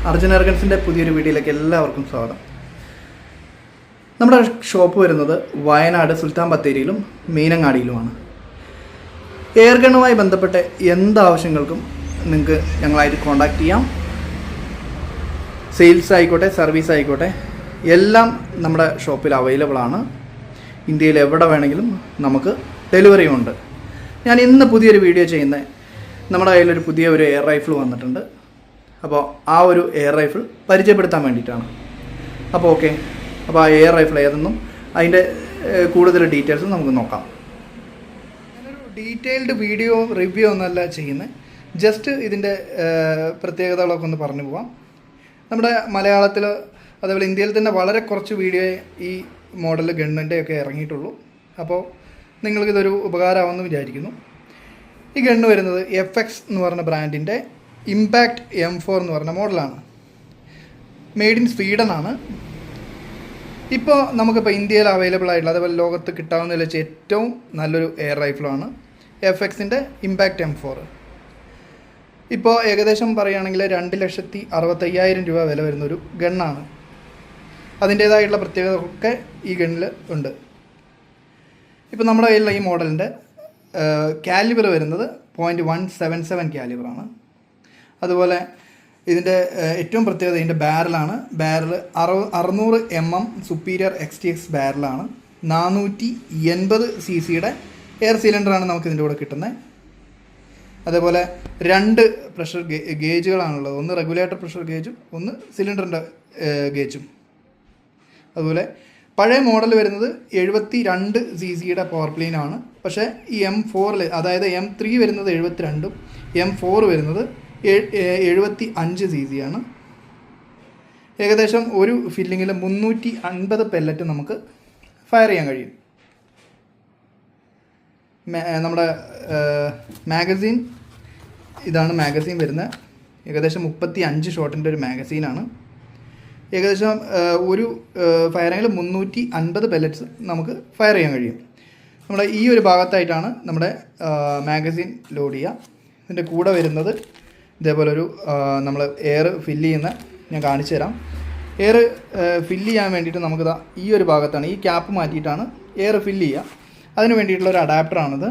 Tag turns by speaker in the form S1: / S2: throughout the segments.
S1: അർജുൻ എയർഗൺസിൻ്റെ പുതിയൊരു വീഡിയോയിലേക്ക് എല്ലാവർക്കും സ്വാഗതം. നമ്മുടെ ഷോപ്പ് വരുന്നത് വയനാട് സുൽത്താൻ ബത്തേരിയിലും മീനങ്ങാടിയിലുമാണ്. എയർഗണ്ണുമായി ബന്ധപ്പെട്ട എന്താവശ്യങ്ങൾക്കും നിങ്ങൾക്ക് ഞങ്ങളായിട്ട് കോൺടാക്റ്റ് ചെയ്യാം. സെയിൽസ് ആയിക്കോട്ടെ, സർവീസ് ആയിക്കോട്ടെ, എല്ലാം നമ്മുടെ ഷോപ്പിൽ അവൈലബിൾ ആണ്. ഇന്ത്യയിൽ എവിടെ വേണമെങ്കിലും നമുക്ക് ഡെലിവറിയും ഉണ്ട്. ഞാൻ ഇന്ന് പുതിയൊരു വീഡിയോ ചെയ്യുന്നത് നമ്മുടെ കയ്യിലൊരു പുതിയ എയർ റൈഫിൾ വന്നിട്ടുണ്ട്. അപ്പോൾ ആ ഒരു എയർ റൈഫിൾ പരിചയപ്പെടുത്താൻ വേണ്ടിയിട്ടാണ്. അപ്പോൾ ആ എയർ റൈഫിൾ ഏതെന്നും അതിൻ്റെ കൂടുതൽ ഡീറ്റെയിൽസും നമുക്ക് നോക്കാം. ഞാനൊരു ഡീറ്റെയിൽഡ് വീഡിയോ റിവ്യൂ ഒന്നല്ല ചെയ്യുന്നത്, ജസ്റ്റ് ഇതിൻ്റെ പ്രത്യേകതകളൊക്കെ ഒന്ന് പറഞ്ഞു പോകാം. നമ്മുടെ മലയാളത്തിൽ അതേപോലെ ഇന്ത്യയിൽ തന്നെ വളരെ കുറച്ച് വീഡിയോയെ ഈ മോഡൽ ഗണ്ണിൻ്റെയൊക്കെ ഇറങ്ങിയിട്ടുള്ളൂ. അപ്പോൾ നിങ്ങൾക്കിതൊരു ഉപകാരമാവുമെന്ന് വിചാരിക്കുന്നു. ഈ ഗണ്ണ് വരുന്നത് FX എന്ന് പറഞ്ഞ ബ്രാൻഡിൻ്റെ ഇമ്പാക്റ്റ് M4 എന്ന് പറഞ്ഞ മോഡലാണ്. മെയ്ഡ് ഇൻ സ്വീഡൻ ആണ്. ഇപ്പോൾ നമുക്കിപ്പോൾ ഇന്ത്യയിൽ അവൈലബിൾ ആയിട്ടുള്ള, അതേപോലെ ലോകത്ത് കിട്ടാവുന്നതിൽ വെച്ച് ഏറ്റവും നല്ലൊരു എയർ റൈഫിളാണ് FXൻ്റെ ഇമ്പാക്റ്റ് M4. ഇപ്പോൾ ഏകദേശം പറയുകയാണെങ്കിൽ 2,65,000 രൂപ വില വരുന്നൊരു ഗണ്ണാണ്. അതിൻ്റേതായിട്ടുള്ള പ്രത്യേകതകളൊക്കെ ഈ ഗണ്ണിൽ ഉണ്ട്. ഇപ്പോൾ നമ്മുടെ കയ്യിലുള്ള ഈ മോഡലിൻ്റെ കാലിബർ വരുന്നത് .177 കാലിബറാണ്. അതുപോലെ ഇതിൻ്റെ ഏറ്റവും പ്രത്യേകത ഇതിൻ്റെ ബാരലാണ്. ബാരൽ 600 mm സുപ്പീരിയർ XTX ബാരലാണ്. 480 cc എയർ സിലിണ്ടറാണ് നമുക്ക് ഇതിൻ്റെ കൂടെ കിട്ടുന്നത്. അതേപോലെ 2 പ്രഷർ ഗേജുകളാണുള്ളത്. ഒന്ന് റെഗുലേറ്റർ പ്രഷർ ഗേജും ഒന്ന് സിലിണ്ടറിൻ്റെ ഗേജും. അതുപോലെ പഴയ മോഡൽ വരുന്നത് 72 cc പവർ പ്ലെയിനാണ്. പക്ഷേ ഈ M4 അതായത് M3 വരുന്നത് 72, M4 വരുന്നത് 75 cc ആണ്. ഏകദേശം ഒരു ഫില്ലിങ്ങിൽ 350 പെല്ലറ്റ് നമുക്ക് ഫയർ ചെയ്യാൻ കഴിയും. നമ്മുടെ മാഗസീൻ ഇതാണ് മാഗസീൻ വരുന്നത്. ഏകദേശം 35 ഷോട്ടിൻ്റെ ഒരു മാഗസീനാണ്. ഏകദേശം ഒരു ഫയറിങ്ങിൽ 350 പെല്ലറ്റ്സ് നമുക്ക് ഫയർ ചെയ്യാൻ കഴിയും. നമ്മുടെ ഈ ഒരു ഭാഗത്തായിട്ടാണ് നമ്മുടെ മാഗസീൻ ലോഡ് ചെയ്യുക. ഇതിൻ്റെ കൂടെ വരുന്നത് ഇതേപോലൊരു നമ്മൾ എയർ ഫില്ല് ചെയ്യുന്ന ഞാൻ കാണിച്ചു തരാം. എയർ ഫില്ല് ചെയ്യാൻ വേണ്ടിയിട്ട് നമുക്കിതാ ഈ ഒരു ഭാഗത്താണ്, ഈ ക്യാപ്പ് മാറ്റിയിട്ടാണ് എയർ ഫില്ല് ചെയ്യുക. അതിന് വേണ്ടിയിട്ടുള്ളൊരു അഡാപ്റ്ററാണിത്.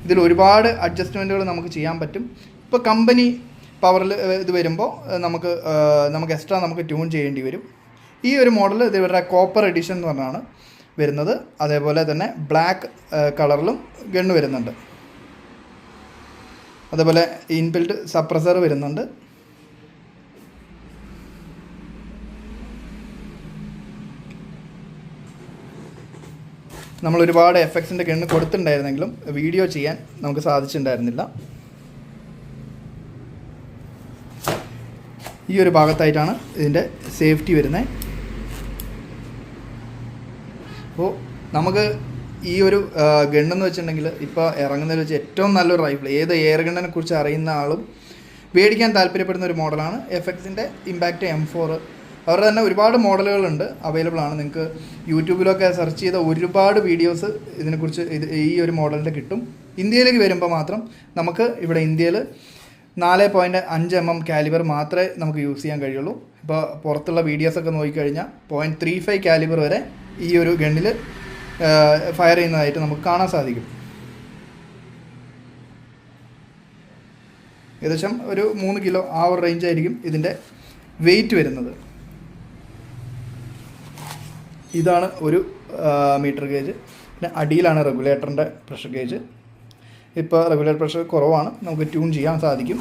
S1: ഇതിൽ ഒരുപാട് അഡ്ജസ്റ്റ്മെൻറ്റുകൾ നമുക്ക് ചെയ്യാൻ പറ്റും. ഇപ്പോൾ കമ്പനി പവറിൽ ഇത് വരുമ്പോൾ നമുക്ക് എക്സ്ട്രാ നമുക്ക് ട്യൂൺ ചെയ്യേണ്ടി വരും. ഈ ഒരു മോഡൽ ഇത് ഇവരുടെ കോപ്പർ എഡിഷൻ എന്ന് പറഞ്ഞാണ് വരുന്നത്. അതേപോലെ തന്നെ ബ്ലാക്ക് കളറിലും ഗണ്ണ് വരുന്നുണ്ട്. അതേപോലെ ഇൻബിൽറ്റ് സപ്രസർ വരുന്നുണ്ട്. നമ്മൾ ഒരുപാട് FXൻ്റെ ഗണ്ണ് കൊടുത്തിട്ടുണ്ടായിരുന്നെങ്കിലും വീഡിയോ ചെയ്യാൻ നമുക്ക് സാധിച്ചിട്ടുണ്ടായിരുന്നില്ല. ഈ ഒരു ഭാഗത്തായിട്ടാണ് ഇതിൻ്റെ സേഫ്റ്റി വരുന്നത്. അപ്പോൾ നമുക്ക് ഈ ഒരു ഗണ്ണെന്ന് വെച്ചിട്ടുണ്ടെങ്കിൽ ഇപ്പോൾ ഇറങ്ങുന്നതിൽ വെച്ച് ഏറ്റവും നല്ലൊരു റൈഫിൾ, ഏത് എയർ ഗണ്ണിനെ കുറിച്ച് അറിയുന്ന ആളും മേടിക്കാൻ താല്പര്യപ്പെടുന്ന ഒരു മോഡലാണ് FXൻ്റെ ഇമ്പാക്റ്റ് M4. അവരുടെ തന്നെ ഒരുപാട് മോഡലുകളുണ്ട്, അവൈലബിൾ ആണ്. നിങ്ങൾക്ക് യൂട്യൂബിലൊക്കെ സെർച്ച് ചെയ്ത ഒരുപാട് വീഡിയോസ് ഇതിനെക്കുറിച്ച് ഈ ഒരു മോഡലിൻ്റെ കിട്ടും. ഇന്ത്യയിലേക്ക് വരുമ്പോൾ മാത്രം നമുക്ക് ഇവിടെ ഇന്ത്യയിൽ 4.5 mm കാലിബർ മാത്രമേ നമുക്ക് യൂസ് ചെയ്യാൻ കഴിയുള്ളൂ. ഇപ്പോൾ പുറത്തുള്ള വീഡിയോസൊക്കെ നോക്കിക്കഴിഞ്ഞാൽ 0.35 കാലിബർ വരെ ഈ ഒരു ഗണ്ണിൽ ഫയർ ചെയ്യുന്നതായിട്ട് നമുക്ക് കാണാൻ സാധിക്കും. ഏകദേശം ഒരു 3 കിലോ ആ ഒരു റേഞ്ചായിരിക്കും ഇതിൻ്റെ വെയിറ്റ് വരുന്നത്. ഇതാണ് ഒരു മീറ്റർ ഗേജ്. പിന്നെ അടിയിലാണ് റെഗുലേറ്ററിൻ്റെ പ്രഷർ ഗേജ്. ഇപ്പോൾ റെഗുലേറ്റർ പ്രഷർ കുറവാണ്, നമുക്ക് ട്യൂൺ ചെയ്യാൻ സാധിക്കും.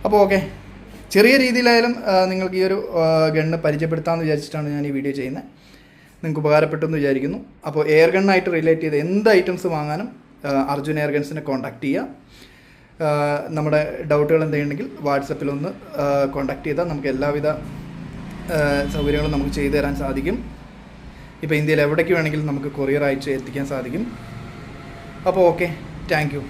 S1: അപ്പോൾ ചെറിയ രീതിയിലായാലും നിങ്ങൾക്ക് ഈ ഒരു ഗണ്ണ് പരിചയപ്പെടുത്താമെന്ന് വിചാരിച്ചിട്ടാണ് ഞാൻ ഈ വീഡിയോ ചെയ്യുന്നത്. നിങ്ങൾക്ക് ഉപകാരപ്പെട്ടു എന്ന് വിചാരിക്കുന്നു. അപ്പോൾ എയർ ഗണ്ണായിട്ട് റിലേറ്റ് ചെയ്ത എന്ത് ഐറ്റംസ് വാങ്ങാനും അർജുൻ എയർഗൺസിനെ കോൺടാക്റ്റ് ചെയ്യുക. നമ്മുടെ ഡൗട്ടുകൾ എന്തെങ്കിലും വാട്സപ്പിലൊന്ന് കോൺടാക്റ്റ് ചെയ്താൽ നമുക്ക് എല്ലാവിധ സൗകര്യങ്ങളും നമുക്ക് ചെയ്തു തരാൻ സാധിക്കും. ഇപ്പോൾ ഇന്ത്യയിൽ എവിടേക്ക് വേണമെങ്കിലും നമുക്ക് കൊറിയർ അയച്ച് എത്തിക്കാൻ സാധിക്കും. അപ്പോൾ താങ്ക് യു.